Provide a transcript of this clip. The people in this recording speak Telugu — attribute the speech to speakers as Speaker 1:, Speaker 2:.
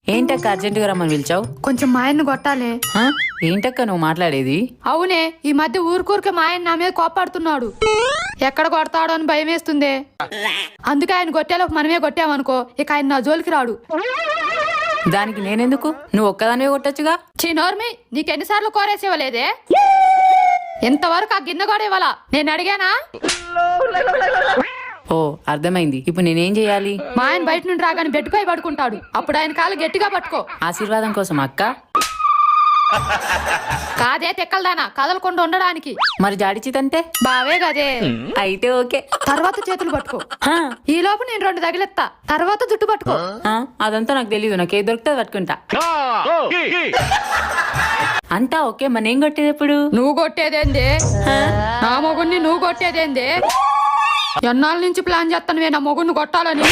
Speaker 1: ఏంటక్క అర్జెంటుగా రమ్మని పిలిచావు?
Speaker 2: కొంచెం మా ఆయన్ని కొట్టాలి.
Speaker 1: ఏంటక్క నువ్వు మాట్లాడేది?
Speaker 2: అవునే, ఈ మధ్య ఊరికూరికే మా ఆయన నా మీద కోపాడుతున్నాడు. ఎక్కడ కొడతాడో అని భయం వేస్తుంది. అందుకే ఆయన కొట్టేలోపు మనమే కొట్టామనుకో ఇక ఆయన నా జోలికి రాడు.
Speaker 1: దానికి నేనెందుకు? నువ్వు ఒక్కదానివే కొట్టచ్చుగా.
Speaker 2: చిన్నోర్మి, నీకెన్నిసార్లు కోరేసేవలేదే? ఇంతవరకు ఆ గిన్నె కూడా ఇవ్వాలా? నేను అడిగానా?
Speaker 1: ఓ అర్థమైంది. ఇప్పుడు నేనేం చెయ్యాలి?
Speaker 2: మా ఆయన బయట నుండి రాగానే బెడ్డుపై పడుకుంటాడు. అప్పుడు ఆయన కాలు గట్టిగా పట్టుకో.
Speaker 1: ఆశీర్వాదం కోసం అక్క?
Speaker 2: కాదే తెక్కలదానా, కదలకుండా ఉండడానికి.
Speaker 1: మరి జాడిచితంటే?
Speaker 2: బావే కదే.
Speaker 1: అయితే ఓకే.
Speaker 2: తర్వాత చేతులు పట్టుకో. ఈ లోపు నేను 2 తగిలెత్తా. తర్వాత జుట్టు పట్టుకో.
Speaker 1: అదంతా నాకు తెలీదు. నాకేది దొరికితే పట్టుకుంటా. అంతా ఓకే. మన ఏం కొట్టేది ఎప్పుడు?
Speaker 2: నువ్వు కొట్టేదేంది? నా మొగుడిని నువ్వు కొట్టేదేంది? ఎన్నాళ్ళ నుంచి ప్లాన్ చేస్తాను నా మొగుడిని కొట్టాలని.